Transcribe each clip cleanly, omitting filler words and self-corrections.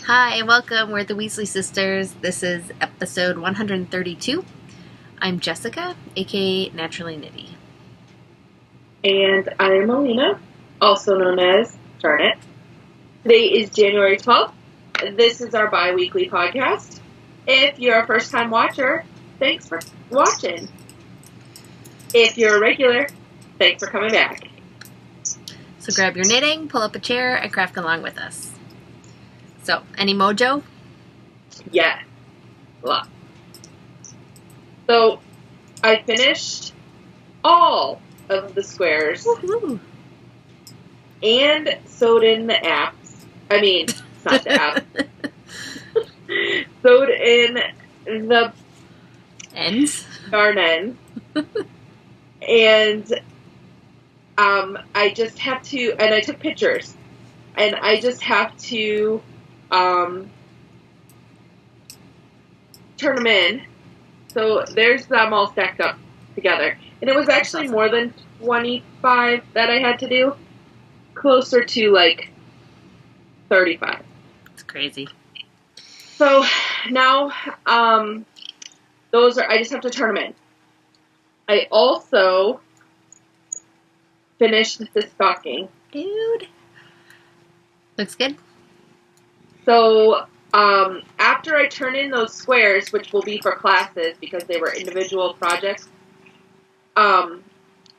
Hi, welcome. We're the Weasley sisters. This is episode 132. I'm Jessica, aka Naturally Nitty. And I am Allena, also known as Darn It. Today is January 12th. This is our bi-weekly podcast. If you're a first-time watcher, thanks for watching. If you're a regular, thanks for coming back. So grab your knitting, pull up a chair, and craft along with us. So, any mojo? Yeah, a lot. So, I finished all of the squares. Woohoo! And sewed in the apps. I mean, it's not the app. Sewed in the Ends? yarn ends. And I just have to, and I took pictures. And I just have to turn them in. So there's them all stacked up together. And it was actually more than 25 that I had to do. Closer to like 35. It's crazy. So now those are, I just have to turn them in. I also finished the stocking. Dude. Looks good. So after I turn in those squares, which will be for classes because they were individual projects, I'm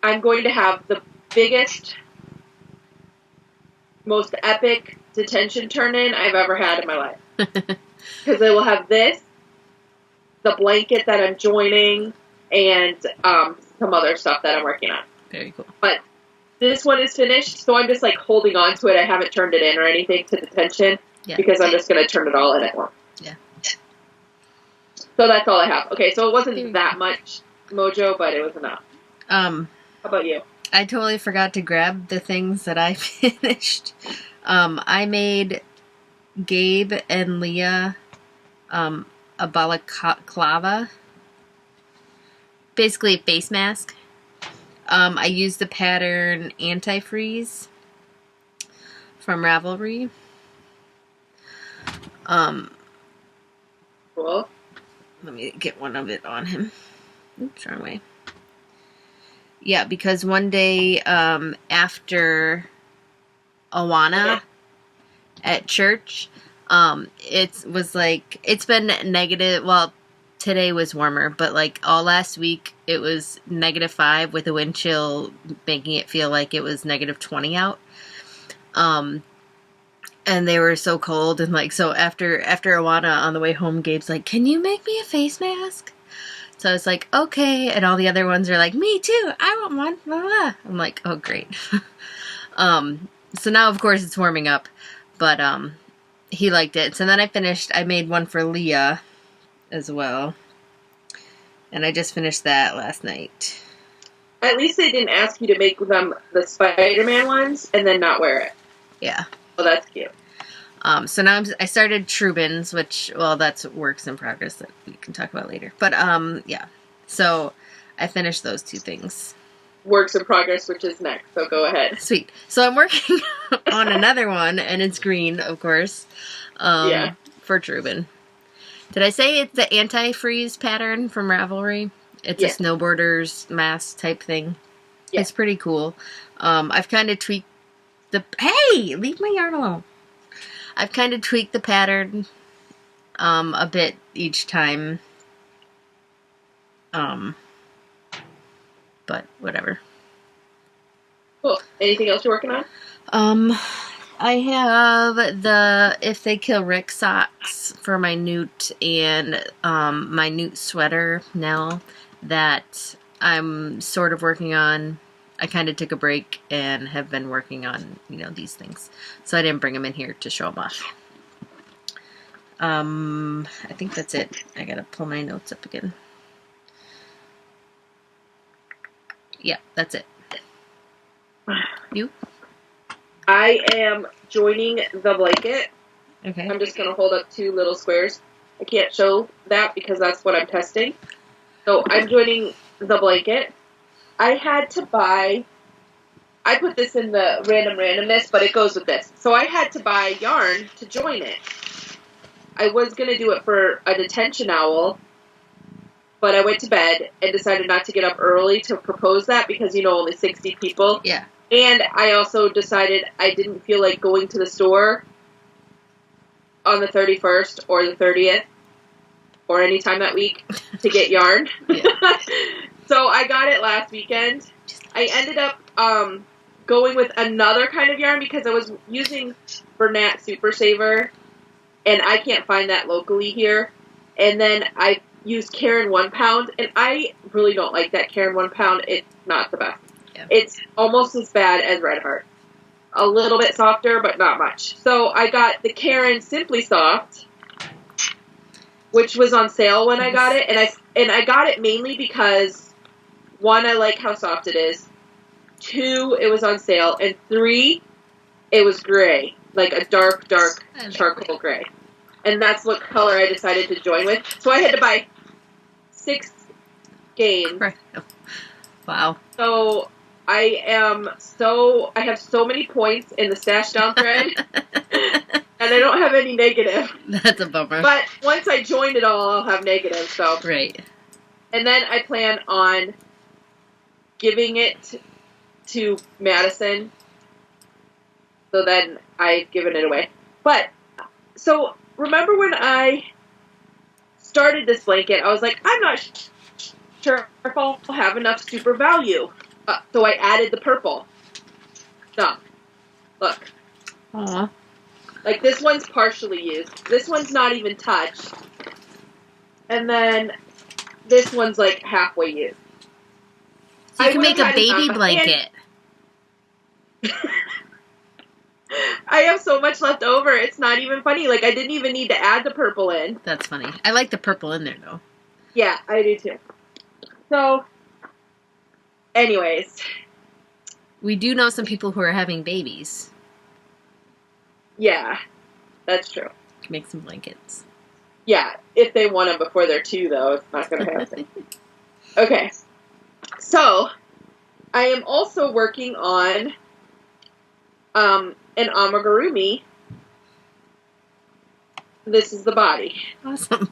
going to have the biggest, most epic detention turn-in I've ever had in my life. Because I will have this, the blanket that I'm joining, and some other stuff that I'm working on. Very cool. But this one is finished, so I'm just like holding on to it. I haven't turned it in or anything to detention because I'm just going to turn it all in at once. Yeah. So that's all I have. Okay, so it wasn't that much mojo, but it was enough. How about you? I totally forgot to grab the things that I finished. I made Gabe and Leah a balaclava. Basically a face mask. I used the pattern Anti-Freeze from Ravelry. Cool. Let me get one of it on him. Oops, wrong way. Yeah, because one day after Awana at church, it was like, it's been negative, well, today was warmer, but like all last week it was -5 with a wind chill making it feel like it was -20 out. And they were so cold, and like, so after Awana on the way home, Gabe's like, "Can you make me a face mask?" So I was like, "Okay," and all the other ones are like, "Me too, I want one." Blah, blah. I'm like, "Oh great." So now of course it's warming up, but he liked it. So then I made one for Leah as well, and I just finished that last night. At least they didn't ask you to make them the Spider-Man ones and then not wear it. Yeah. Oh, that's cute. So now I started Trubins, which, well, that's works in progress that we can talk about later. But, yeah. So I finished those two things. Works in progress, which is next, so go ahead. Sweet. So I'm working on another one, and it's green, of course, for Trubin. Did I say it's the Anti-Freeze pattern from Ravelry? It's a snowboarder's mask type thing. Yeah. It's pretty cool. I've kind of tweaked hey, leave my yarn alone. I've kind of tweaked the pattern a bit each time. But whatever. Cool. Anything else you're working on? I have the If They Kill Rick socks for my Newt and my Newt sweater now that I'm sort of working on. I kind of took a break and have been working on, these things. So I didn't bring them in here to show them off. I think that's it. I gotta pull my notes up again. Yeah, that's it. You? I am joining the blanket. Okay. I'm just going to hold up two little squares. I can't show that because that's what I'm testing. So I'm joining the blanket. I had to buy I put this in the randomness, but it goes with this. So I had to buy yarn to join it. I was going to do it for a detention owl, but I went to bed and decided not to get up early to propose that because, only 60 people. Yeah. And I also decided I didn't feel like going to the store on the 31st or the 30th or any time that week to get yarn. So I got it last weekend. I ended up going with another kind of yarn because I was using Bernat Super Saver, and I can't find that locally here. And then I used Karen 1 pound, and I really don't like that Karen 1 pound. It's not the best. Yeah. It's almost as bad as Red Heart. A little bit softer, but not much. So I got the Karen Simply Soft, which was on sale when I got it, and I got it mainly because 1, I like how soft it is. 2, it was on sale, and 3, it was gray, like a dark charcoal gray. And that's what color I decided to join with. So I had to buy 6 games. Wow. So I have so many points in the Stash Down thread, and I don't have any negative. That's a bummer. But once I join it all, I'll have negative, so. Right. And then I plan on giving it to Madison, so then I've given it away. But, so, remember when I started this blanket, I was like, I'm not sure if I'll have enough super value. So I added the purple. So, look. Aww. Like, this one's partially used. This one's not even touched. And then this one's, like, halfway used. So you can make a baby blanket. I have so much left over. It's not even funny. Like, I didn't even need to add the purple in. That's funny. I like the purple in there, though. Yeah, I do, too. So, anyways. We do know some people who are having babies. Yeah, that's true. Make some blankets. Yeah, if they want them before they're 2, though, it's not going to happen. Okay. So, I am also working on an amigurumi. This is the body. Awesome.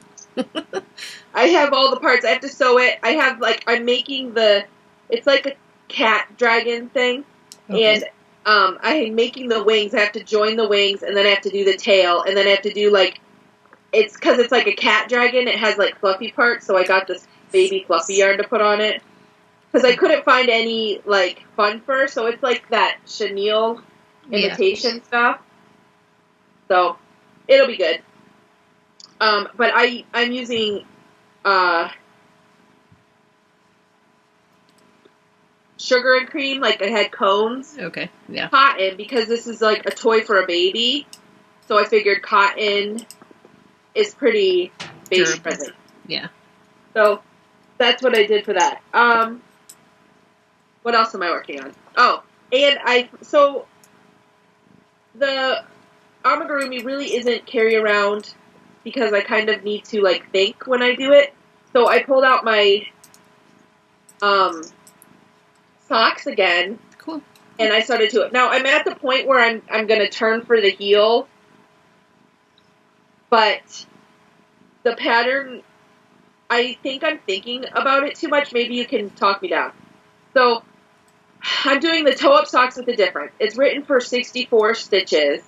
I have all the parts. I have to sew it. I'm making it's like a cat dragon thing. Okay. And I'm making the wings. I have to join the wings, and then I have to do the tail, and then I have to do, it's because it's like a cat dragon. It has, fluffy parts, so I got this baby fluffy yarn to put on it. Because I couldn't find any, fun fur, so it's like that chenille imitation stuff. So, it'll be good. But I'm using, sugar and cream, I had cones. Okay, yeah. Cotton, because this is, a toy for a baby. So I figured cotton is pretty baby-friendly. Yeah. So, that's what I did for that. What else am I working on? Oh, and the amigurumi really isn't carry around because I kind of need to, think when I do it. So I pulled out my, socks again. Cool. And I started to it. Now, I'm at the point where I'm going to turn for the heel. But the pattern, I think I'm thinking about it too much. Maybe you can talk me down. So, I'm doing the toe-up socks with a difference. It's written for 64 stitches,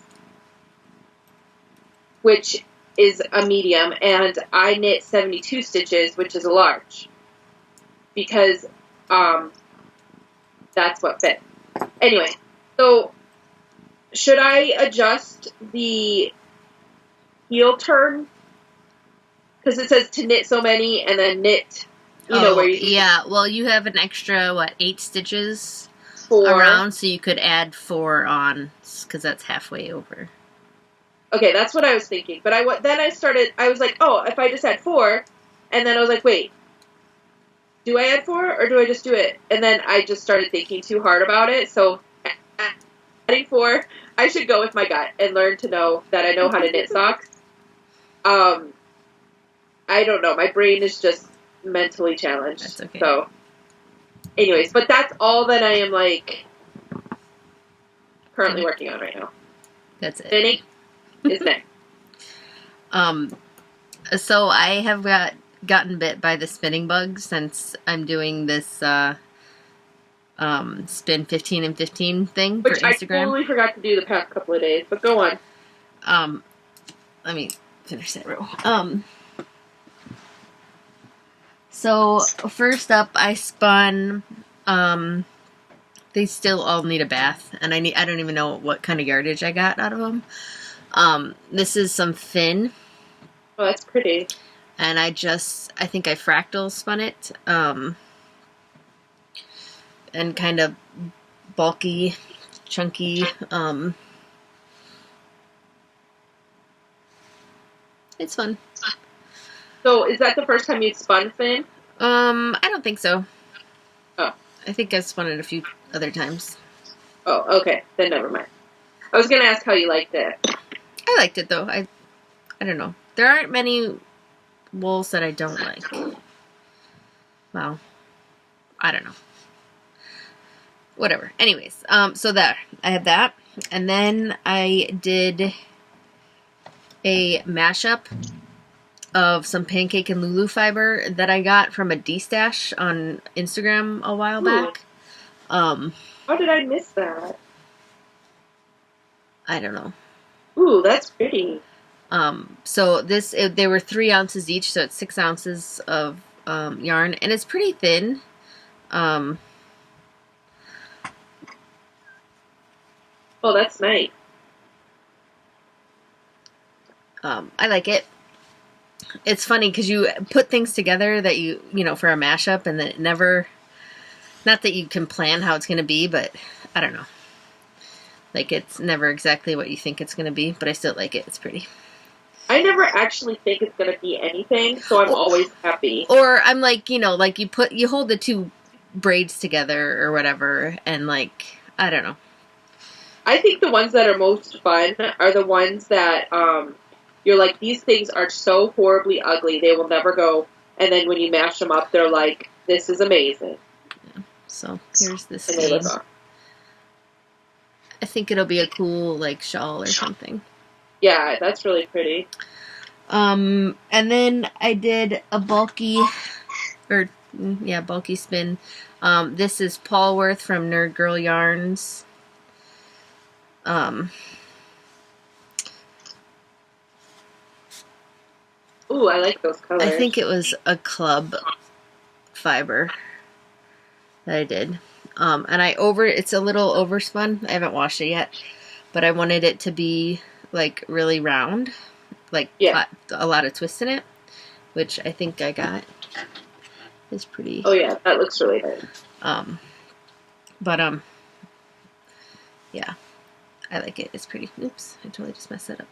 which is a medium, and I knit 72 stitches, which is a large, because that's what fits. Anyway, so should I adjust the heel turn? Because it says to knit so many, and then knit, where you... Yeah, well, you have an extra, 8 stitches 4 around, so you could add 4 on, because that's halfway over. Okay, that's what I was thinking. But I was like, oh, if I just add 4, and then I was like, wait, do I add 4, or do I just do it? And then I just started thinking too hard about it, so adding 4, I should go with my gut and learn to know that I know how to knit socks. I don't know, my brain is just mentally challenged. That's okay. So, anyways, but that's all that I am, currently working on right now. That's it. Spinning is next. So I have gotten bit by the spinning bug since I'm doing this spin 15 and 15 thing Which for Instagram. I totally forgot to do the past couple of days, but go on. Let me finish that row. So first up, I spun. They still all need a bath, and I don't even know what kind of yardage I got out of them. This is some Fin. Oh, that's pretty. And I think I fractal spun it. And kind of bulky, chunky. It's fun. So, is that the first time you'd spun Fin? I don't think so. Oh. I think I've spun it a few other times. Oh, okay. Then never mind. I was going to ask how you liked it. I liked it, though. I don't know. There aren't many wools that I don't like. Well, I don't know. Whatever. Anyways, so there. I have that. And then I did a mashup of some Pancake and Lulu fiber that I got from a D-stash on Instagram a while back. How did I miss that? I don't know. Ooh, that's pretty. So they were 3 ounces each, so it's 6 ounces of yarn, and it's pretty thin. Oh, that's nice. I like it. It's funny because you put things together that you know, for a mashup, and then it never, not that you can plan how it's going to be, but I don't know. Like, it's never exactly what you think it's going to be, but I still like it. It's pretty. I never actually think it's going to be anything, so I'm always happy. Or I'm like, you know, like you hold the 2 braids together or whatever, and like, I don't know. I think the ones that are most fun are the ones that you're like, these things are so horribly ugly, they will never go. And then when you mash them up, they're like, this is amazing. Yeah. So here's this and thing. I think it'll be a cool, like, shawl or something. Yeah, that's really pretty. And then I did a bulky spin. This is Paulworth from Nerd Girl Yarns. Ooh, I like those colors. I think it was a club fiber that I did. And it's a little overspun. I haven't washed it yet, but I wanted it to be like really round, like a lot of twist in it, which I think I got. It's pretty. Oh yeah, that looks really nice. Yeah, I like it. It's pretty. Oops, I totally just messed it up.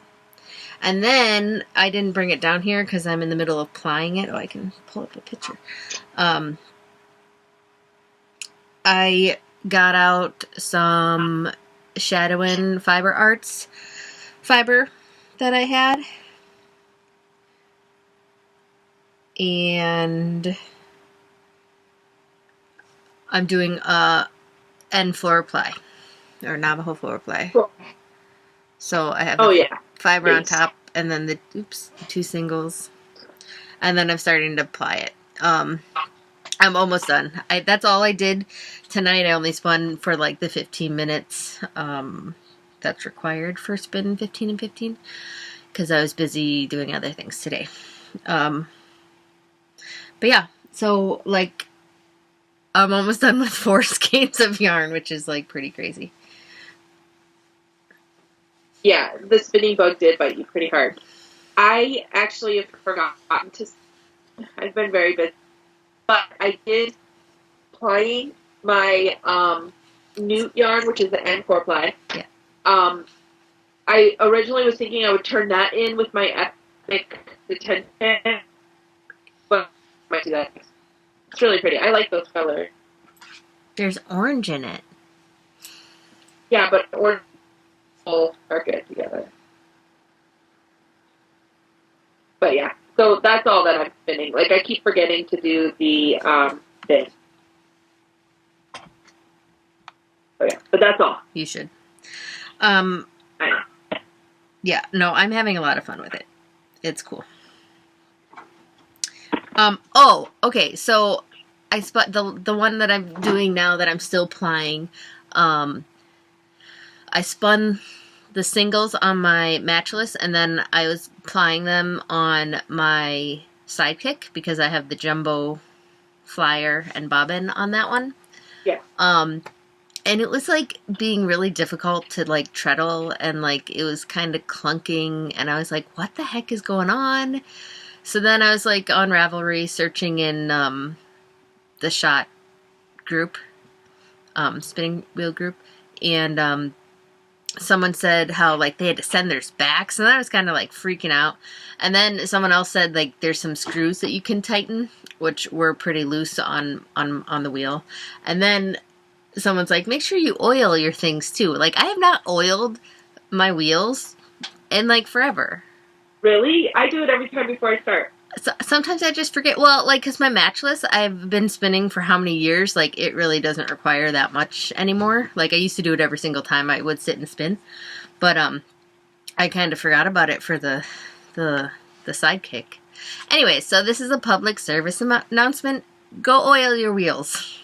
And then I didn't bring it down here because I'm in the middle of plying it. Oh, I can pull up a picture. I got out some Shadowin' Fiber Arts fiber that I had. And I'm doing end floor ply, or Navajo floor ply. Cool. So I have fiber on top, and then the 2 singles, and then I'm starting to ply it. I'm almost done. That's all I did tonight. I only spun for like the 15 minutes that's required for spin 15 and 15 because I was busy doing other things today. But yeah, so like I'm almost done with 4 skeins of yarn, which is like pretty crazy. Yeah, the spinning bug did bite you pretty hard. I actually have forgotten to. I've been very busy, but I did plying my newt yarn, which is the N4 ply. Yeah. I originally was thinking I would turn that in with my Epic detention, but I might do that. It's really pretty. I like those colors. There's orange in it. Yeah, but orange are good together. But yeah, so that's all that I'm spinning. Like, I keep forgetting to do the thing. So yeah, but that's all. You should. I know. Yeah, no, I'm having a lot of fun with it. It's cool. Oh, okay. So I the one that I'm doing now that I'm still plying. I spun the singles on my matchless, and then I was plying them on my sidekick because I have the jumbo flyer and bobbin on that one. Yeah. And it was like being really difficult to like treadle, and like it was kind of clunking, and I was like, what the heck is going on? So then I was like on Ravelry searching in the shot group, spinning wheel group, and someone said how like they had to send theirs back, so then I was kind of like freaking out. And then someone else said like there's some screws that you can tighten, which were pretty loose on the wheel. And then someone's like, make sure you oil your things too. Like, I have not oiled my wheels in like forever. Really? I do it every time before I start. So, sometimes I just forget. Well, like, because my matchless, I've been spinning for how many years? Like, it really doesn't require that much anymore. Like, I used to do it every single time I would sit and spin. But, I kind of forgot about it for the sidekick. Anyway, so this is a public service announcement. Go oil your wheels.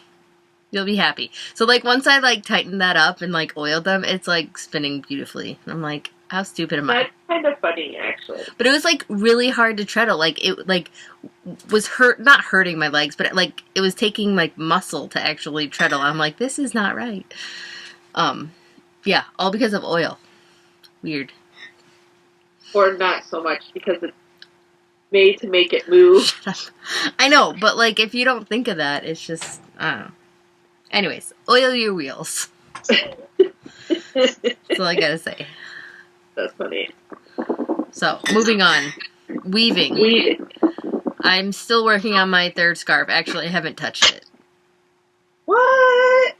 You'll be happy. So, like, once I, like, tightened that up and, like, oiled them, it's, like, spinning beautifully. I'm like, how stupid am I? That's kind of funny, actually. But it was, like, really hard to treadle. Like, it, like, was not hurting my legs, but, like, it was taking, like, muscle to actually treadle. I'm like, this is not right. Yeah, all because of oil. Weird. Or not so much, because it's made to make it move. I know, but, like, if you don't think of that, it's just, I don't know. Anyways, oil your wheels. That's all I gotta say. That's funny. So, moving on. Weaving. I'm still working on my third scarf. Actually, I haven't touched it. What?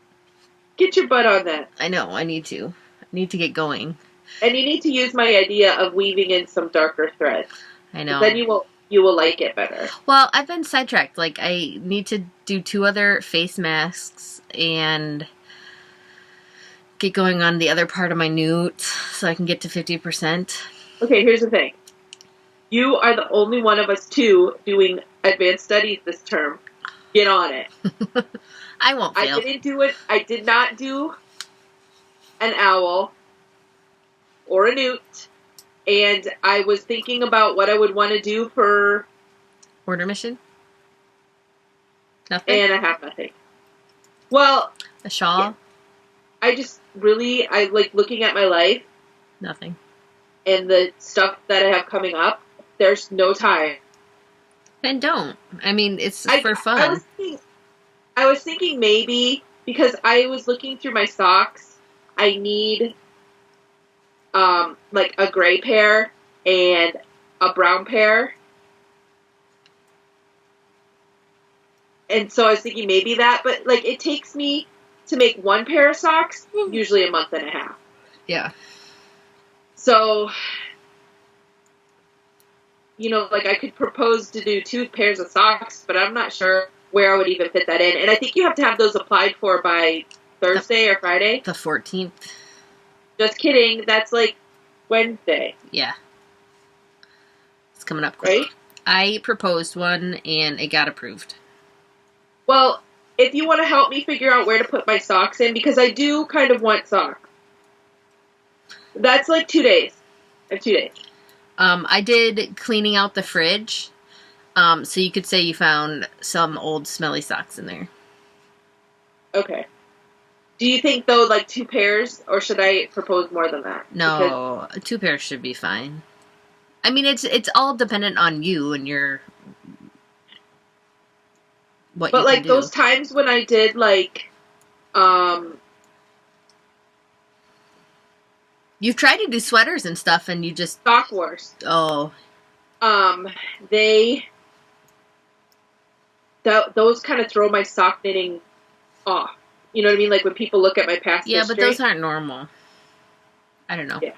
Get your butt on that. I know, I need to. I need to get going. And you need to use my idea of weaving in some darker threads. I know. Then you will like it better. Well, I've been sidetracked. Like, I need to do 2 other face masks and get going on the other part of my newt so I can get to 50%. Okay, here's the thing. You are the only one of us 2 doing advanced studies this term. Get on it. I won't fail. I didn't do it. I did not do an owl or a newt. And I was thinking about what I would want to do for order mission? Nothing? And I have nothing. Well, a shawl? Yeah. I like looking at my life. Nothing. And the stuff that I have coming up. There's no time. Then don't. I mean, it's for fun. I was thinking maybe, because I was looking through my socks, I need like a gray pair and a brown pair. And so I was thinking maybe that, but like it takes me to make 1 pair of socks, usually a month and a half. Yeah. So, you know, like I could propose to do 2 pairs of socks, but I'm not sure where I would even fit that in. And I think you have to have those applied for by Thursday or Friday. The 14th. Just kidding. That's like Wednesday. Yeah. It's coming up quick. Right? I proposed one and it got approved. Well, if you want to help me figure out where to put my socks in, because I do kind of want socks. That's like 2 days. I have 2 days. I did cleaning out the fridge. So you could say you found some old smelly socks in there. Okay. Do you think, though, like 2 pairs, or should I propose more than that? No, 2 pairs should be fine. I mean, it's all dependent on you and your what. But you like those times when I did like, you've tried to do sweaters and stuff, and you just sock wars. Oh. Those kind of throw my sock knitting off. You know what I mean? Like when people look at my past history. Yeah, but those aren't normal. I don't know. Yeah.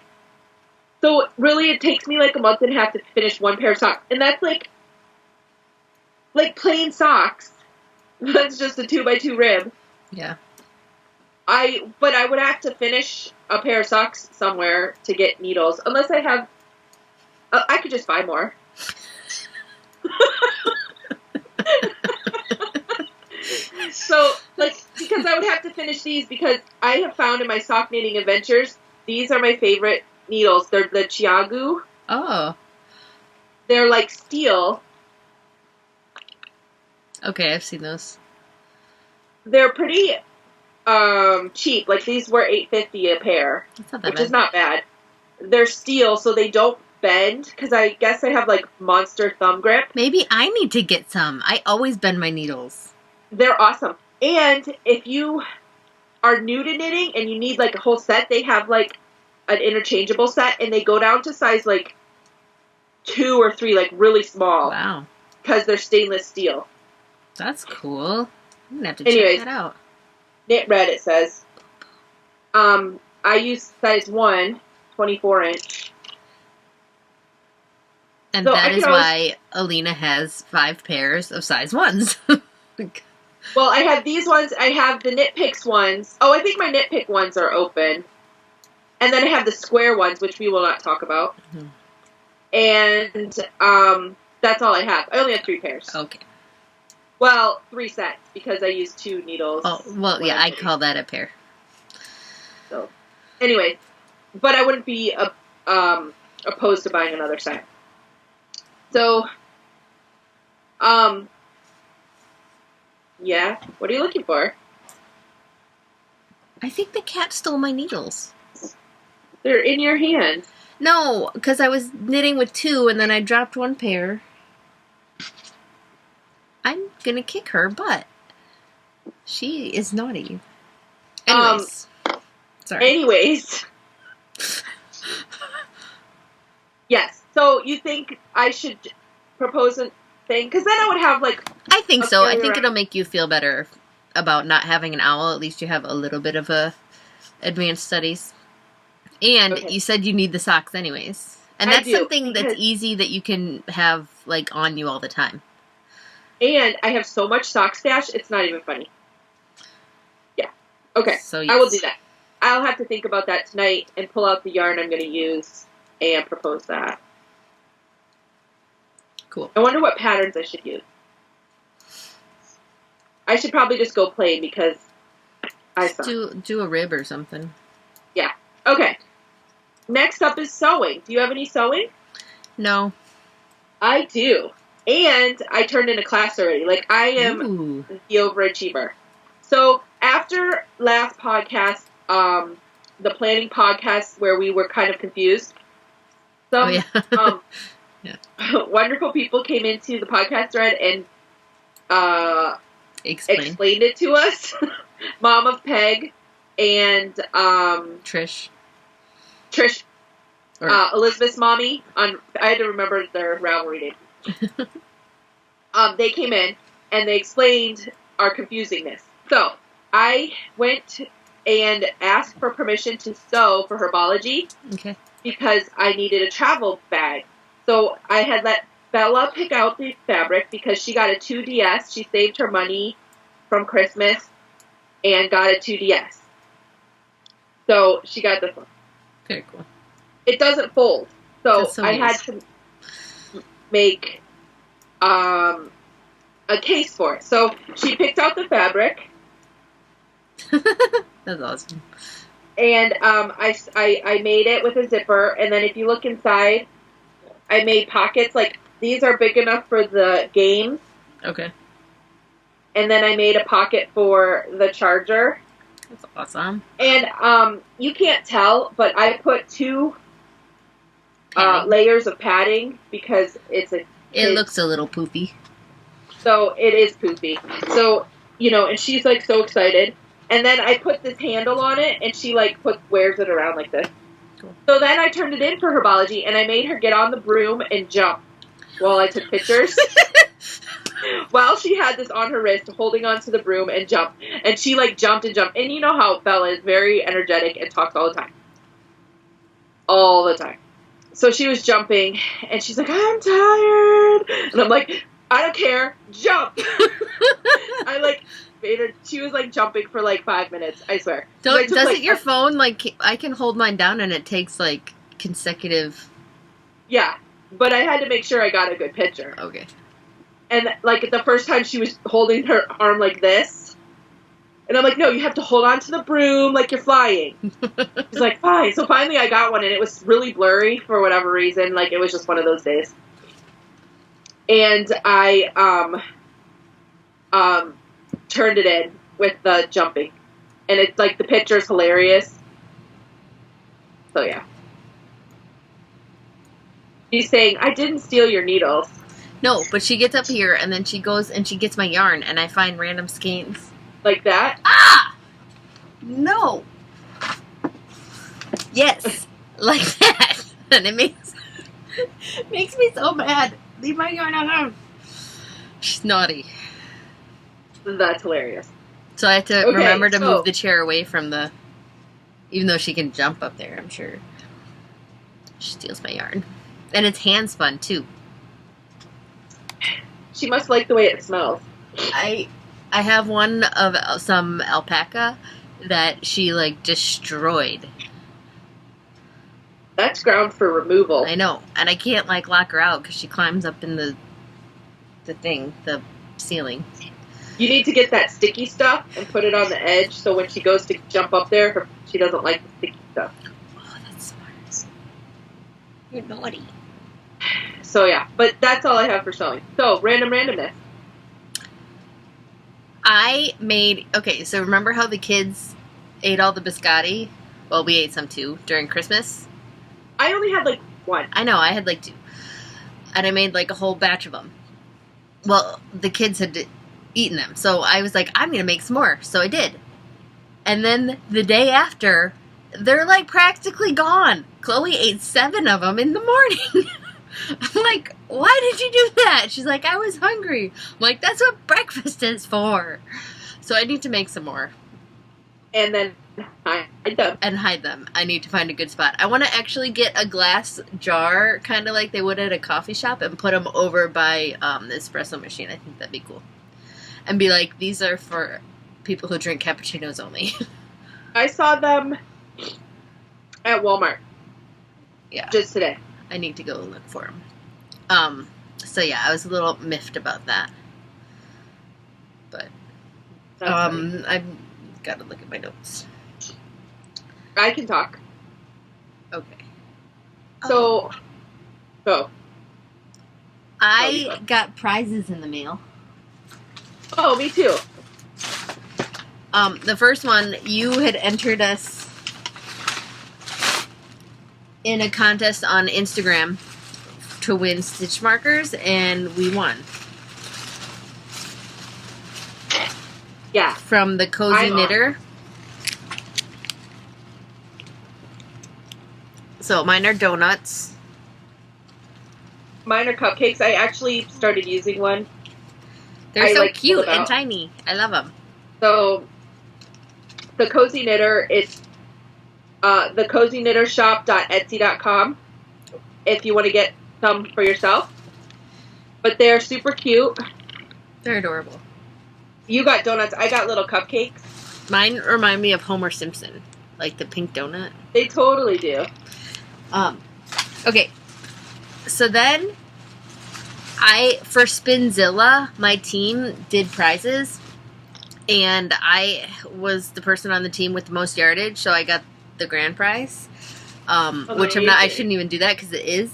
So really, it takes me like a month and a half to finish 1 pair of socks, and that's like plain socks. That's just a 2x2 rib. Yeah. But I would have to finish a pair of socks somewhere to get needles, unless I have. I could just buy more. So, like, because I would have to finish these because I have found in my sock knitting adventures, these are my favorite needles. They're the Chiagu. Oh. They're like steel. Okay, I've seen those. They're pretty cheap. Like, these were $8.50 a pair, That's not that which bad. is not bad. They're steel, so they don't bend, because I guess I have, like, monster thumb grip. Maybe I need to get some. I always bend my needles. They're awesome. And if you are new to knitting and you need, like, a whole set, they have, like, an interchangeable set, and they go down to size, like, 2 or 3, like, really small. Wow. Because they're stainless steel. That's cool. I'm going to have to Anyways, check that out. Knit Red, it says. I use size 1, 24-inch. And So that is why Allena has 5 pairs of size 1s. Well, I have these ones. I have the Knit Picks ones. Oh, I think my Knit Pick ones are open. And then I have the square ones, which we will not talk about. Mm-hmm. And that's all I have. I only have 3 pairs. Okay. Well, 3 sets, because I use 2 needles. Oh, well, yeah, I call that a pair. So, anyway, but I wouldn't be opposed to buying another set. So, yeah, what are you looking for? I think the cat stole my needles. They're in your hand. No, because I was knitting with 2 and then I dropped 1 pair. I'm gonna kick her butt. She is naughty. Anyways. Sorry. Anyways. Yes. So you think I should propose a thing? Because then I would have, like... I think so. I think it'll make you feel better about not having an owl. At least you have a little bit of a advanced studies. And you said you need the socks anyways. And that's something that's easy that you can have, like, on you all the time. And I have so much sock stash, it's not even funny. Yeah. Okay. So, yes. I will do that. I'll have to think about that tonight and pull out the yarn I'm going to use and propose that. Cool. I wonder what patterns I should use. I should probably just go plain because I suck. Do a rib or something. Yeah. Okay. Next up is sewing. Do you have any sewing? No. I do. And I turned in a class already. Like, I am the overachiever. So, after last podcast, the planning podcast where we were kind of confused, some wonderful people came into the podcast thread and explained it to us. Mom of Peg and Trish. Elizabeth's mommy. I had to remember their Ravelry name. They came in and they explained our confusingness. So I went and asked for permission to sew for Herbology because I needed a travel bag. So I had let Bella pick out the fabric because she got a 2DS. She saved her money from Christmas and got a 2DS. So she got this one. Very cool. It doesn't fold. So I had to make a case for it. So she picked out the fabric. That's awesome. And I made it with a zipper. And then if you look inside, I made pockets. Like, these are big enough for the games. Okay. And then I made a pocket for the charger. That's awesome. And you can't tell, but I put 2 layers of padding because it looks a little poofy. So it is poofy. So, and she's like so excited. And then I put this handle on it and she like wears it around like this. Cool. So then I turned it in for Herbology and I made her get on the broom and jump while I took pictures. While she had this on her wrist, holding onto the broom and jump. And she like jumped and jumped. And you know how Bella is very energetic and talks all the time. All the time. So she was jumping, and she's like, I'm tired. And I'm like, I don't care. Jump. I, like, made her, she was, like, jumping for, like, 5 minutes, I swear. Doesn't your phone, like, I can hold mine down, and it takes, like, consecutive... Yeah. but I had to make sure I got a good picture. Okay. And, like, the first time she was holding her arm like this. And I'm like, no, you have to hold on to the broom like you're flying. She's like, fine. So finally I got one, and it was really blurry for whatever reason. Like, it was just one of those days. And I turned it in with the jumping. And it's, like, the picture's hilarious. So, yeah. She's saying, I didn't steal your needles. No, but she gets up here, and then she goes and she gets my yarn, and I find random skeins. Like that? Ah! No. Yes. Like that. And it makes me so mad. Leave my yarn alone. She's naughty. That's hilarious. So I have to remember to move the chair away from the... Even though she can jump up there, I'm sure. She steals my yarn. And it's hand spun, too. She must like the way it smells. I have one of some alpaca that she, like, destroyed. That's ground for removal. I know. And I can't, like, lock her out because she climbs up in the ceiling. You need to get that sticky stuff and put it on the edge so when she goes to jump up there, she doesn't like the sticky stuff. Oh, that's smart. You're naughty. So, yeah. But that's all I have for sewing. So, randomness. Okay, so remember how the kids ate all the biscotti? Well, we ate some too during Christmas. I only had, like, one. I know, I had, like, 2. And I made, like, a whole batch of them. Well, the kids had eaten them. So I was like, I'm going to make some more. So I did. And then the day after, they're, like, practically gone. Chloe ate 7 of them in the morning. I'm like, why did you do that? She's like, I was hungry. I'm like, that's what breakfast is for. So I need to make some more. And then hide them. And hide them. I need to find a good spot. I want to actually get a glass jar, kind of like they would at a coffee shop, and put them over by the espresso machine. I think that'd be cool. And be like, these are for people who drink cappuccinos only. I saw them at Walmart. Yeah. Just today. I need to go look for them. So yeah, I was a little miffed about that. But I've got to look at my notes. I can talk. Okay. So, go. I got prizes in the mail. Oh, me too. The first one, you had entered us in a contest on Instagram to win stitch markers, and we won. Yeah. From the Cozy Knitter. So mine are donuts. Mine are cupcakes. I actually started using one. They're so cute and tiny. I love them. So, the Cozy Knitter, it's the cozyknittershop.etsy.com if you want to get some for yourself. But they're super cute. They're adorable. You got donuts. I got little cupcakes. Mine remind me of Homer Simpson. Like the pink donut. They totally do. Okay. So then, for Spinzilla, my team did prizes. And I was the person on the team with the most yardage, so I got the grand prize. Which I shouldn't even do that because it is.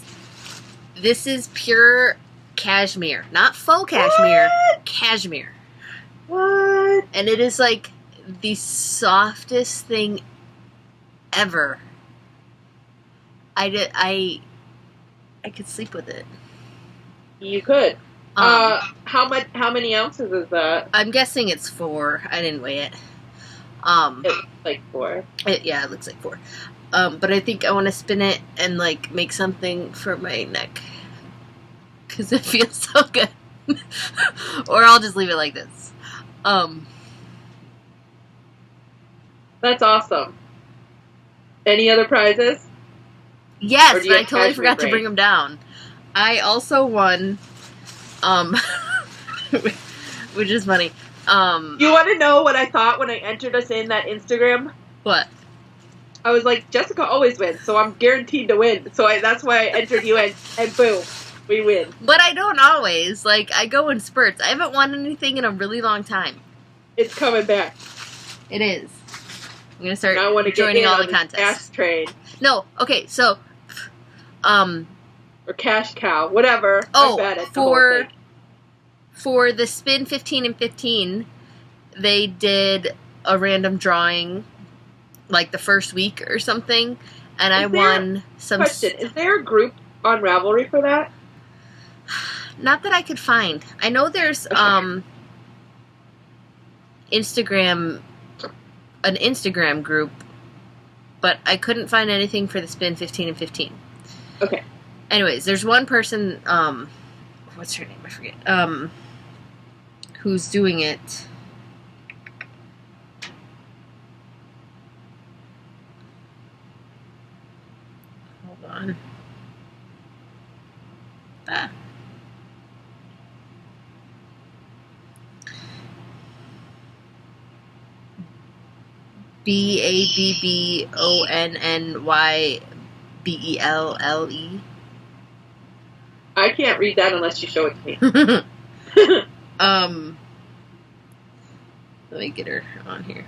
This is pure cashmere. Not faux cashmere. What? Cashmere. What? And it is like the softest thing ever. I could sleep with it. You could. How many ounces is that? I'm guessing it's 4. I didn't weigh it. It's like 4. It looks like 4. But I think I want to spin it and like make something for my neck because it feels so good. Or I'll just leave it like this. That's awesome. Any other prizes? Yes, but I totally forgot to bring them down. I also won, which is funny. You want to know what I thought when I entered us in that Instagram? What? I was like, Jessica always wins, so I'm guaranteed to win. So that's why I entered you in, and boom, we win. But I don't always. Like, I go in spurts. I haven't won anything in a really long time. It's coming back. It is. I'm going to start I want to joining get all on the this contests. Cash train. No, okay, so, Or cash cow, whatever. Oh, I'm bad at the whole thing. for the Spin 15 and 15, they did a random drawing, like the first week or something, and I won some... Question, is there a group on Ravelry for that? Not that I could find. I know there's, Okay. an Instagram group, but I couldn't find anything for the Spin 15 and 15. Okay. Anyways, there's one person, what's her name? I forget. Who's doing it. Hold on. BABBONNYBELLE. I can't read that unless you show it to me. Let me get her on here.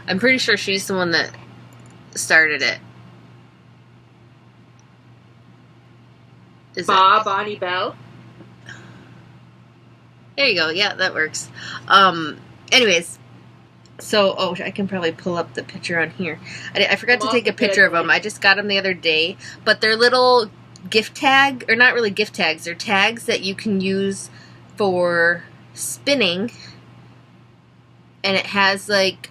I'm pretty sure she's the one that started it. Is it? Bonnie Bell. There you go. Yeah, that works. Anyways, so I can probably pull up the picture on here. I forgot to take a picture of them. I just got them the other day, but they're little gift tag, or not really gift tags. They're tags that you can use for spinning, and it has like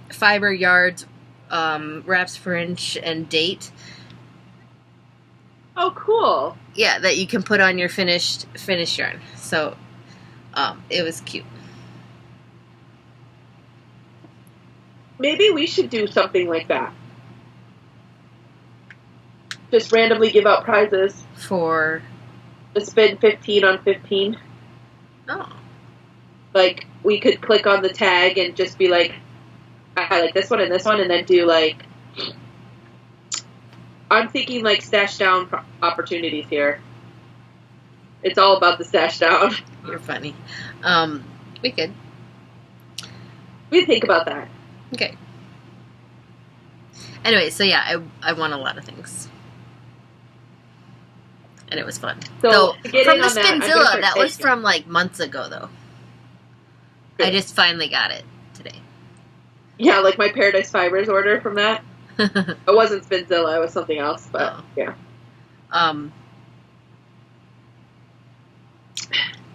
fiber yards, wraps per inch, and date. Oh, cool. Yeah, that you can put on your finished yarn. So it was cute. Maybe we should do something like that. Just randomly give out prizes. For The Spin 15 on 15. oh. Like, we could click on the tag and just be like, I like this one, and then do like, I'm thinking like stash down opportunities here. It's all about the stash down. You're funny. We could. We think about that. Okay. Anyway, so yeah, I won a lot of things. And it was fun. So, to get from in the on that, I'm gonna Spinzilla, start that was taking. from like months ago, though. Good. I just finally got it today. Yeah, like my Paradise Fibers order from that. It wasn't Spinzilla, it was something else, but Oh. yeah. Um.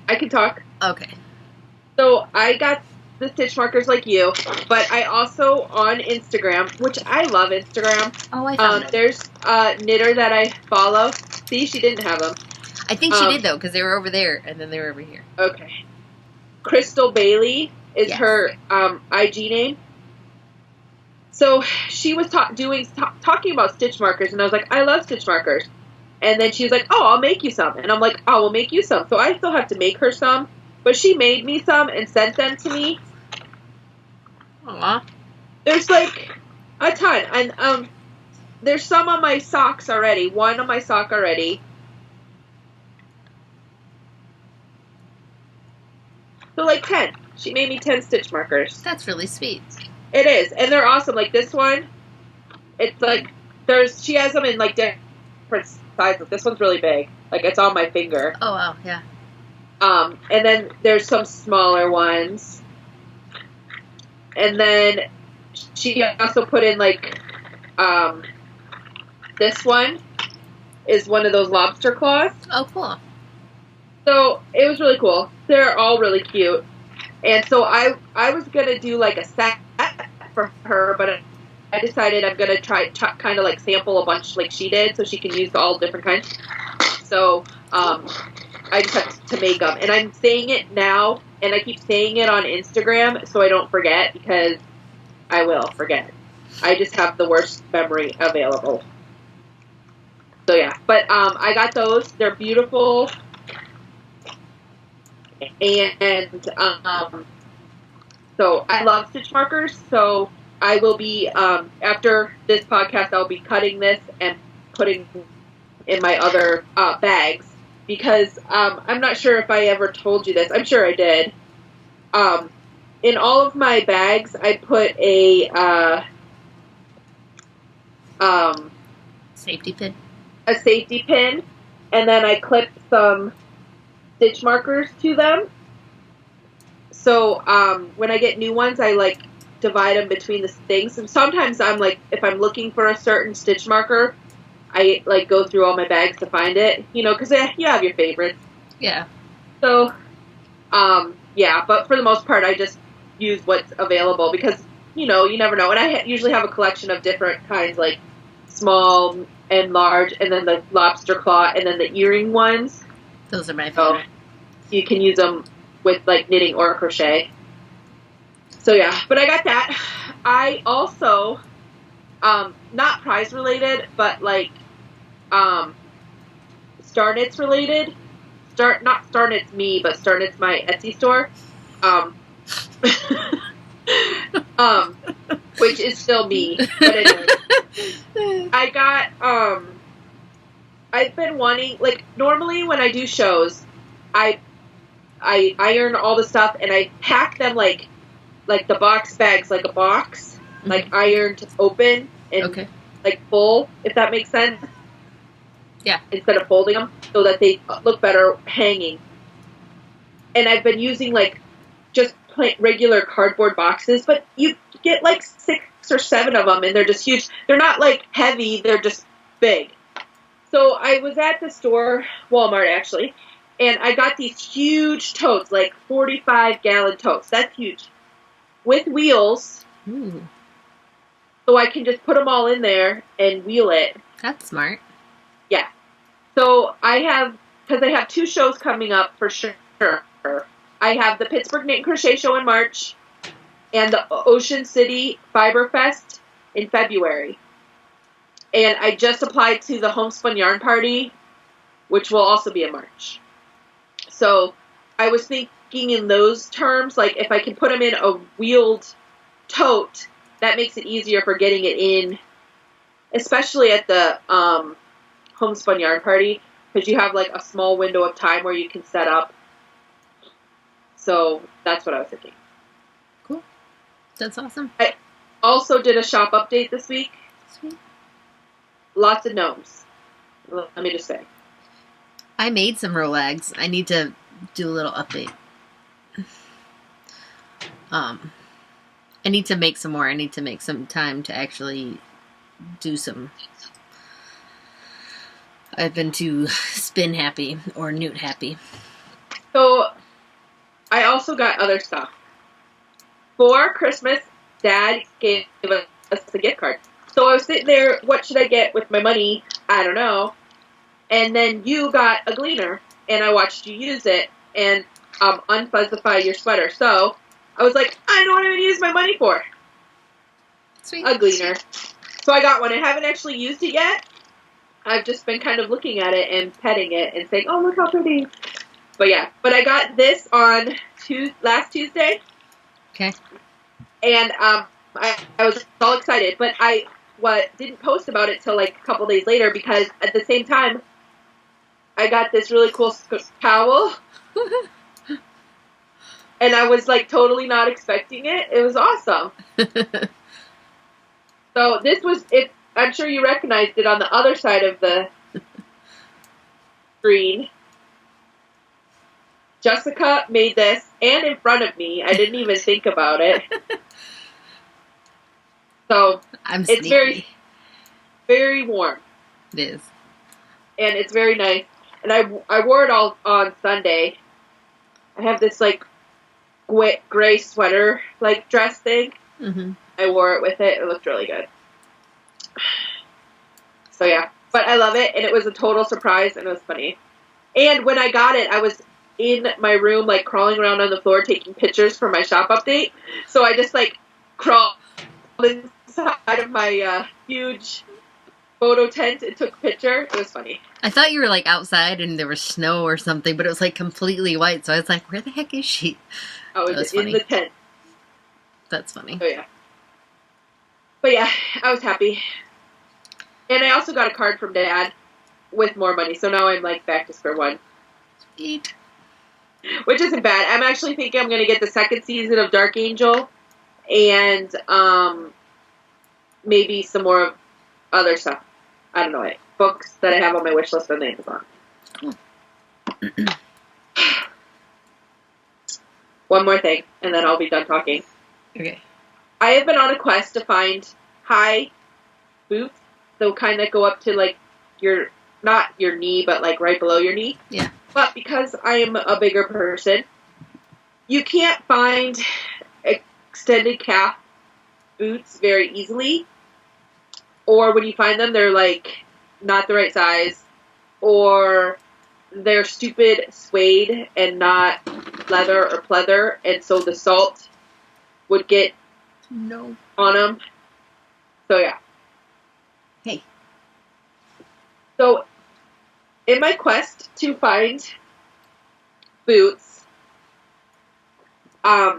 I can talk. Okay. So I got the stitch markers like you, but I also on Instagram, which I love Instagram. Oh, I found it. There's a knitter that I follow. See, she didn't have them. I think she did though, because they were over there and then they were over here. Okay. Crystal Bailey is Yes. her IG name. So she was talking about stitch markers, and I was like, I love stitch markers. And then she was like, oh, I'll make you some. And I'm like, oh, we'll make you some. So I still have to make her some. But she made me some and sent them to me. Aw. There's like a ton. And there's some on my socks already. One on my sock already. So like 10. She made me 10 stitch markers. That's really sweet. It is. And they're awesome. Like this one, it's like, she has them in like different sizes. This one's really big. Like it's on my finger. Oh, wow, yeah. And then there's some smaller ones. And then she also put in like, this one is one of those lobster claws. Oh, cool. So it was really cool. They're all really cute. And so I was going to do like a set for her, but I decided I'm going to try kind of like sample a bunch like she did so she can use all different kinds. So I just have to make them. And I'm saying it now, and I keep saying it on Instagram so I don't forget, because I will forget. I just have the worst memory available. So yeah, but I got those. They're beautiful. And so I love stitch markers, so I will be, after this podcast, I'll be cutting this and putting in my other bags, because I'm not sure if I ever told you this. I'm sure I did. In all of my bags, I put a safety pin. A safety pin, and then I clip some stitch markers to them. So when I get new ones, I like divide them between the things. And sometimes I'm like, if I'm looking for a certain stitch marker, I like go through all my bags to find it, you know, because you have your favorites. Yeah. So, yeah, but for the most part, I just use what's available because, you know, you never know. And I usually have a collection of different kinds, like small and large, and then the lobster claw, and then the earring ones. Those are my favorite. So you can use them with, like, knitting or crochet. So, yeah, but I got that. I also, not prize related, but, like, Star Knits related. Not Star Knits me, but Star Knits my Etsy store. Which is still me, but anyway. I got, I've been wanting, like, normally when I do shows, I iron all the stuff and I pack them like the box bags, like a box, mm-hmm. like ironed open and like full, if that makes sense. Yeah. Instead of folding them, so that they look better hanging. And I've been using like just plain regular cardboard boxes, but you get like 6 or 7 of them, and they're just huge. They're not like heavy; they're just big. So I was at the store, Walmart actually, and I got these huge totes, like 45-gallon totes. That's huge, with wheels. Ooh. So I can just put them all in there and wheel it. That's smart. Yeah. So I have, because I have 2 shows coming up for sure. I have the Pittsburgh Knit and Crochet Show in March and the Ocean City Fiber Fest in February. And I just applied to the Homespun Yarn Party, which will also be in March. So I was thinking in those terms, like if I can put them in a wheeled tote, that makes it easier for getting it in, especially at the Homespun Yarn Party, because you have like a small window of time where you can set up. So that's what I was thinking. Cool. That's awesome. I also did a shop update this week. Sweet. Lots of gnomes. Let me just say. I made some Rolags. I need to do a little update. I need to make some more. I need to make some time to actually do some. I've been too spin happy or newt happy. So I also got other stuff. For Christmas, Dad gave us a gift card. So I was sitting there, what should I get with my money? I don't know. And then you got a gleaner, and I watched you use it and unfuzzify your sweater. So I was like, I know what I'm going to use my money for. Sweet. A gleaner. So I got one. I haven't actually used it yet. I've just been kind of looking at it and petting it and saying, oh, look how pretty. But yeah, but I got this on last Tuesday. Okay. And I was all excited, but I didn't post about it till like a couple days later because at the same time, I got this really cool towel. And I was like totally not expecting it. It was awesome. So this was it. I'm sure you recognized it on the other side of the screen. Jessica made this, and in front of me. I didn't even think about it. So it's very, very warm. It is. And it's very nice. And I wore it all on Sunday. I have this like gray sweater like dress thing. Mm-hmm. I wore it with it. It looked really good. So yeah, but I love it, and it was a total surprise, and it was funny. And when I got it, I was in my room, like, crawling around on the floor taking pictures for my shop update. So I just, like, crawled inside of my huge photo tent and took a picture. It was funny. I thought you were, like, outside and there was snow or something, but it was, like, completely white. So I was like, where the heck is she? I was in the tent. That's funny. Oh, yeah. But yeah, I was happy. And I also got a card from Dad with more money, so now I'm like back to square one. Sweet. Which isn't bad. I'm actually thinking I'm going to get the second season of Dark Angel and maybe some more other stuff. I don't know it. Books that I have on my wish list on Amazon. Cool. One more thing, and then I'll be done talking. Okay. I have been on a quest to find high boots, the kind that go up to like your, not your knee, but like right below your knee. Yeah. But because I am a bigger person, you can't find extended calf boots very easily. Or when you find them, they're like not the right size, or they're stupid suede and not leather or pleather, and so the salt would get on them. So yeah. Hey. So in my quest to find boots, I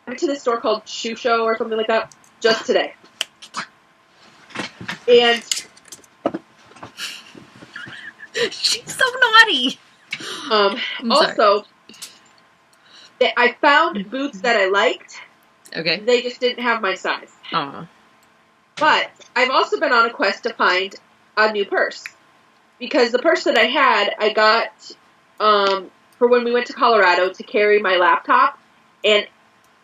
went to this store called Shoe Show or something like that just today. And she's so naughty. Also, I found boots that I liked. Okay. They just didn't have my size. Aw. But I've also been on a quest to find a new purse. Because the purse that I had, I got for when we went to Colorado to carry my laptop. And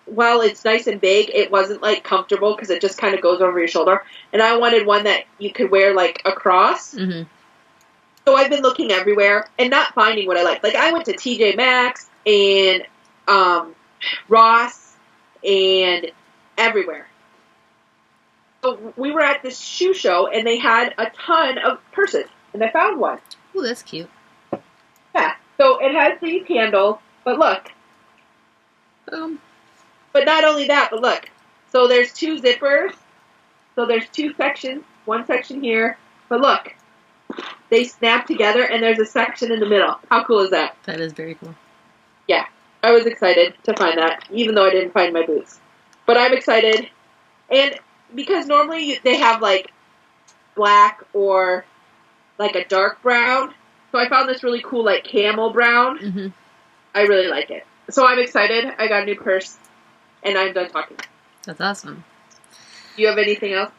while it's nice and big, it wasn't like comfortable because it just kind of goes over your shoulder. And I wanted one that you could wear like across. Mm-hmm. So I've been looking everywhere and not finding what I like. Like I went to TJ Maxx and Ross and everywhere. So we were at this shoe show and they had a ton of purses. And I found one. Ooh, that's cute. Yeah. So it has these handles, but look. But not only that, but look. So there's two zippers. So there's two sections. One section here. But look. They snap together and there's a section in the middle. How cool is that? That is very cool. Yeah. I was excited to find that, even though I didn't find my boots. But I'm excited. And because normally they have like black or like a dark brown. So I found this really cool like camel brown. Mm-hmm. I really like it. So I'm excited. I got a new purse. And I'm done talking. That's awesome. Do you have anything else?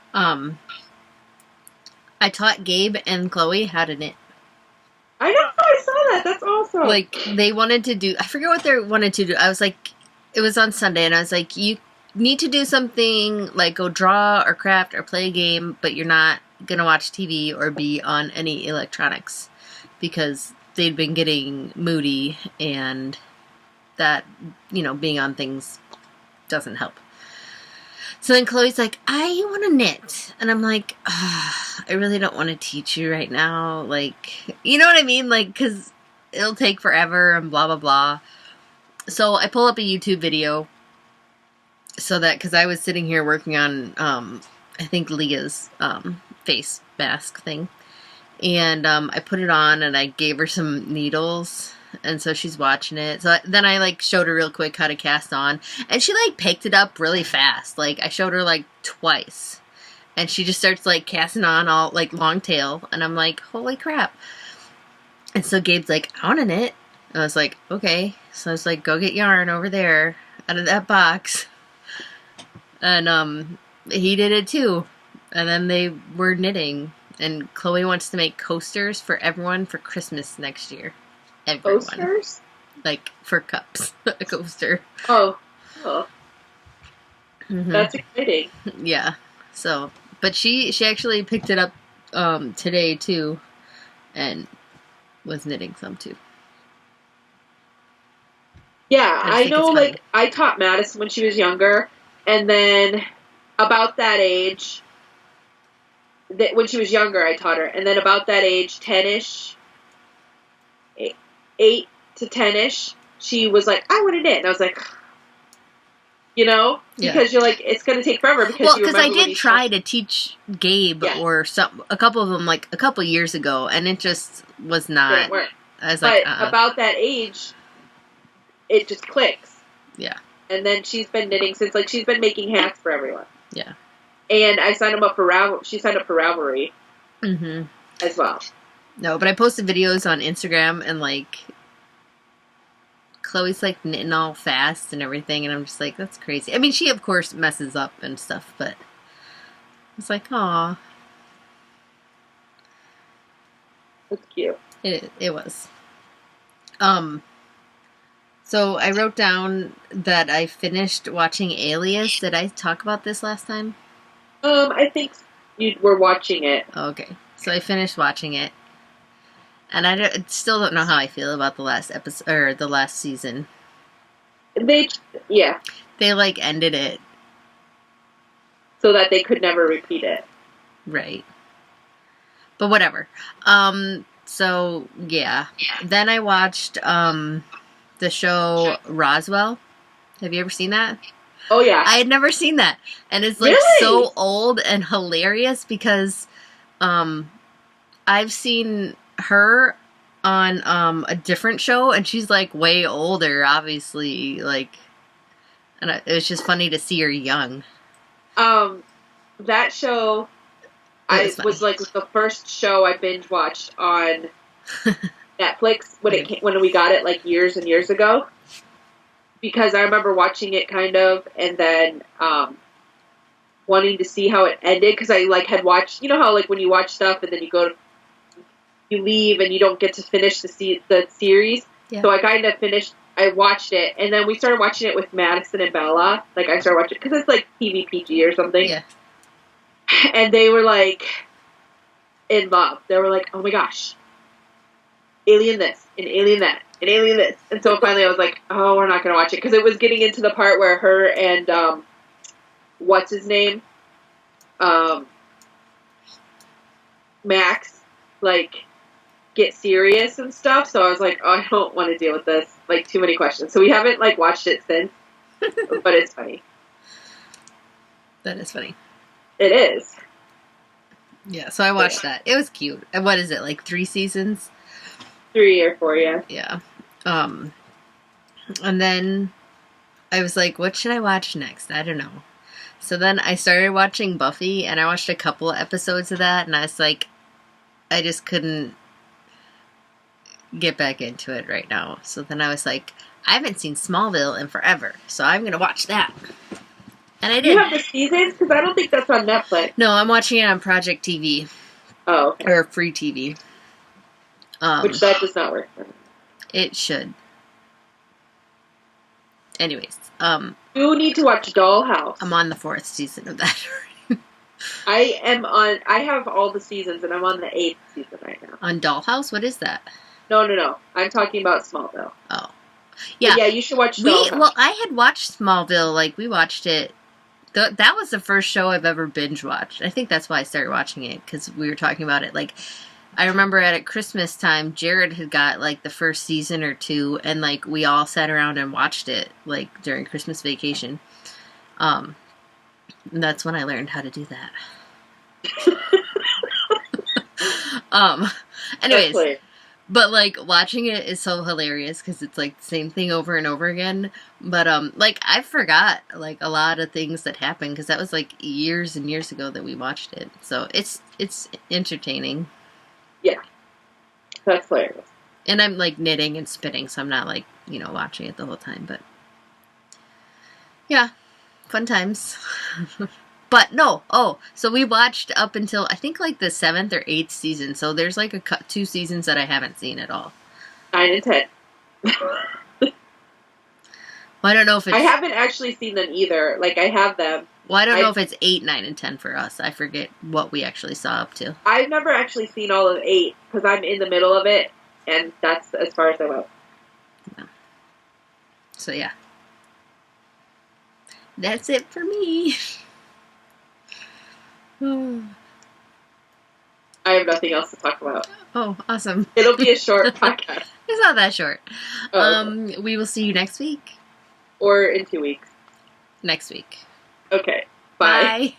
I taught Gabe and Chloe how to knit. I know, I saw that. That's awesome. Like, they wanted to do, I forget what they wanted to do. I was like, it was on Sunday, and I was like, you need to do something, like go draw or craft or play a game, but you're not going to watch TV or be on any electronics. Because they'd been getting moody, and that, you know, being on things doesn't help. So then Chloe's like, I want to knit. And I'm like, I really don't want to teach you right now. Like, you know what I mean? Like, because it'll take forever and blah, blah, blah. So I pull up a YouTube video. So that, because I was sitting here working on, I think Leah's face mask thing. And I put it on and I gave her some needles. And so she's watching it. So then I like showed her real quick how to cast on. And she like picked it up really fast. Like I showed her like twice. And she just starts like casting on all like long tail. And I'm like, holy crap. And so Gabe's like, I want to knit. And I was like, okay. So I was like, go get yarn over there out of that box. And he did it too. And then they were knitting. And Chloe wants to make coasters for everyone for Christmas next year. Everyone. Coasters? Like, for cups. A coaster. Oh. Mm-hmm. That's exciting. Yeah. So, but she actually picked it up today, too. And was knitting some, too. Yeah, I know, like, I taught Madison when she was younger. And then, about that age, when she was younger, I taught her. And then about that age, 10-ish, 8 to 10-ish, she was like, I want to knit. And I was like, you know? Yeah. Because you're like, it's going to take forever. Because I did try to teach Gabe or a couple of them, like, a couple years ago. And it just was not. I was like, about that age, it just clicks. Yeah. And then she's been knitting since, like, she's been making hats for everyone. Yeah. And I signed him up for She signed up for Ravelry as well. No, but I posted videos on Instagram and like Chloe's like knitting all fast and everything, and I'm just like, that's crazy. I mean, she of course messes up and stuff, but it's like, aw. That's cute. It was. So I wrote down that I finished watching Alias. Did I talk about this last time? I think you were watching it. Okay, so I finished watching it, and I still don't know how I feel about the last episode or the last season. They like ended it so that they could never repeat it. Right. But whatever. So yeah. Then I watched the show Roswell. Have you ever seen that? Oh yeah. I had never seen that. And it's like so old and hilarious because I've seen her on a different show and she's like way older, obviously, like, and it was just funny to see her young. That show was like the first show I binge watched on Netflix when we got it like years and years ago, because I remember watching it kind of and then wanting to see how it ended, because I like had watched, you know how like when you watch stuff and then you leave and you don't get to finish the series. Yeah. So I kind of I watched it, and then we started watching it with Madison and Bella. Like, I started watching it because it's like TV PG or something. Yeah. And they were like in love. They were like, oh my gosh, alien this and alien that and alien this. And so finally I was like, oh, we're not going to watch it, because it was getting into the part where her and what's his name, Max, like, get serious and stuff. So I was like, oh, I don't want to deal with this. Like, too many questions. So we haven't like watched it since, but it's funny. That is funny. It is. Yeah, so I watched that. It was cute. And what is it, like 3 seasons? 3 or 4, yeah. Yeah. And then I was like, what should I watch next? I don't know. So then I started watching Buffy, and I watched a couple episodes of that, and I was like, I just couldn't get back into it right now. So then I was like, I haven't seen Smallville in forever, so I'm going to watch that. And I did. You have the seasons? Because I don't think that's on Netflix. No, I'm watching it on Project TV. Oh, okay. Or Free TV. Which that does not work for me. It should. Anyways. You need to watch Dollhouse. I'm on the 4th season of that already. I have all the seasons, and I'm on the 8th season right now. On Dollhouse? What is that? No. I'm talking about Smallville. Oh. Yeah. But yeah, you should watch Dollhouse. Well, I had watched Smallville, like, we watched it. That was the first show I've ever binge watched. I think that's why I started watching it, because we were talking about it. Like, I remember at Christmas time, Jared had got like the first season or 2, and like we all sat around and watched it like during Christmas vacation. And that's when I learned how to do that. Anyways, but like watching it is so hilarious because it's like the same thing over and over again. But like I forgot like a lot of things that happened because that was like years and years ago that we watched it. So it's entertaining. Yeah, that's hilarious. And I'm like knitting and spinning, so I'm not like watching it the whole time. But yeah, fun times. But no, so we watched up until, I think, like the 7th or 8th season. So there's like 2 seasons that I haven't seen at all. 9 and 10. Well, I don't know if it's... I haven't actually seen them either. Like, I have them. Well, I don't know if it's 8, 9, and 10 for us. I forget what we actually saw up to. I've never actually seen all of 8, because I'm in the middle of it, and that's as far as I went. Yeah. So, yeah. That's it for me. I have nothing else to talk about. Oh, awesome. It'll be a short podcast. It's not that short. Okay. We will see you next week. Or in 2 weeks. Next week. Okay. Bye. Bye.